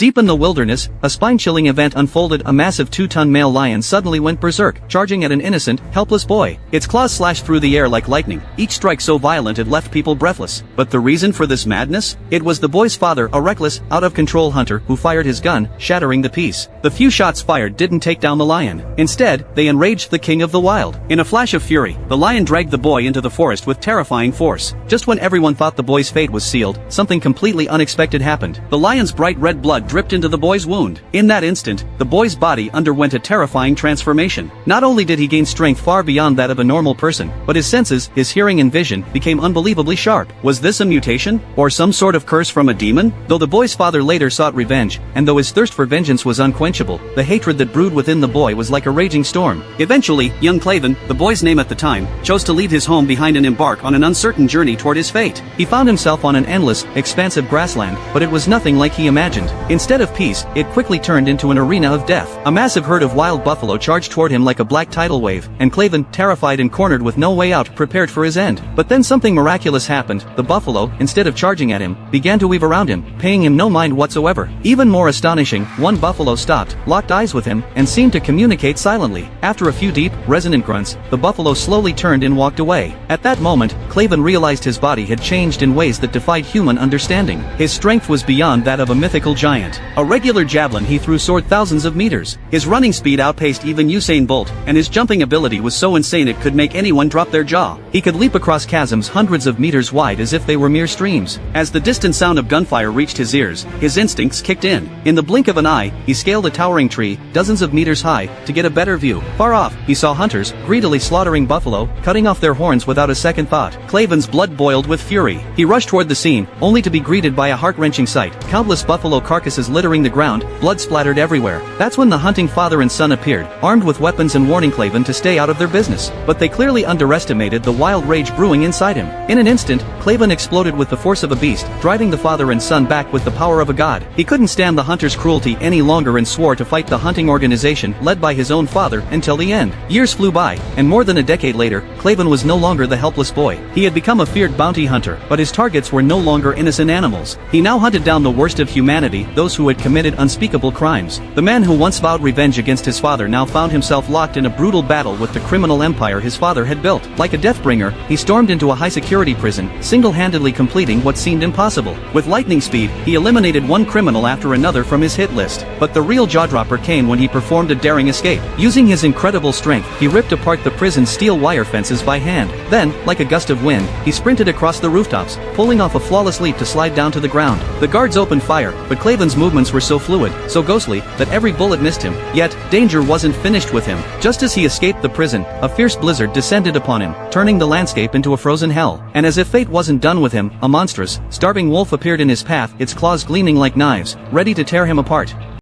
Deep in the wilderness, a spine-chilling event unfolded. A massive 2-ton male lion suddenly went berserk, charging at an innocent, helpless boy. Its claws slashed through the air like lightning, each strike so violent it left people breathless. But the reason for this madness? It was the boy's father, a reckless, out-of-control hunter, who fired his gun, shattering the peace. The few shots fired didn't take down the lion. Instead, they enraged the king of the wild. In a flash of fury, the lion dragged the boy into the forest with terrifying force. Just when everyone thought the boy's fate was sealed, something completely unexpected happened. The lion's bright red blood dripped into the boy's wound. In that instant, the boy's body underwent a terrifying transformation. Not only did he gain strength far beyond that of a normal person, but his senses, his hearing and vision, became unbelievably sharp. Was this a mutation? Or some sort of curse from a demon? Though the boy's father later sought revenge, and though his thirst for vengeance was unquenchable, the hatred that brewed within the boy was like a raging storm. Eventually, young Kraven, the boy's name at the time, chose to leave his home behind and embark on an uncertain journey toward his fate. He found himself on an endless, expansive grassland, but it was nothing like he imagined. Instead of peace, it quickly turned into an arena of death. A massive herd of wild buffalo charged toward him like a black tidal wave, and Kraven, terrified and cornered with no way out, prepared for his end. But then something miraculous happened. The buffalo, instead of charging at him, began to weave around him, paying him no mind whatsoever. Even more astonishing, one buffalo stopped, locked eyes with him, and seemed to communicate silently. After a few deep, resonant grunts, the buffalo slowly turned and walked away. At that moment, Kraven realized his body had changed in ways that defied human understanding. His strength was beyond that of a mythical giant. A regular javelin he threw soared thousands of meters. His running speed outpaced even Usain Bolt, and his jumping ability was so insane it could make anyone drop their jaw. He could leap across chasms hundreds of meters wide as if they were mere streams. As the distant sound of gunfire reached his ears, his instincts kicked in. In the blink of an eye, he scaled a towering tree, dozens of meters high, to get a better view. Far off, he saw hunters, greedily slaughtering buffalo, cutting off their horns without a second thought. Kraven's blood boiled with fury. He rushed toward the scene, only to be greeted by a heart-wrenching sight. Countless buffalo carcasses littering the ground, blood splattered everywhere. That's when the hunting father and son appeared, armed with weapons and warning Kraven to stay out of their business. But they clearly underestimated the wild rage brewing inside him. In an instant, Kraven exploded with the force of a beast, driving the father and son back with the power of a god. He couldn't stand the hunter's cruelty any longer and swore to fight the hunting organization led by his own father until the end. Years flew by, and more than a decade later, Kraven was no longer the helpless boy. He had become a feared bounty hunter, but his targets were no longer innocent animals. He now hunted down the worst of humanity, those who had committed unspeakable crimes. The man who once vowed revenge against his father now found himself locked in a brutal battle with the criminal empire his father had built. Like a deathbringer, he stormed into a high-security prison, single-handedly completing what seemed impossible. With lightning speed, he eliminated one criminal after another from his hit list. But the real jaw-dropper came when he performed a daring escape. Using his incredible strength, he ripped apart the prison's steel wire fences by hand. Then, like a gust of wind, he sprinted across the rooftops, pulling off a flawless leap to slide down to the ground. The guards opened fire, but Kraven's movements were so fluid, so ghostly, that every bullet missed him. Yet, danger wasn't finished with him. Just as he escaped the prison, a fierce blizzard descended upon him, turning the landscape into a frozen hell. And as if fate wasn't done with him, a monstrous, starving wolf appeared in his path, its claws gleaming like knives, ready to tear him apart.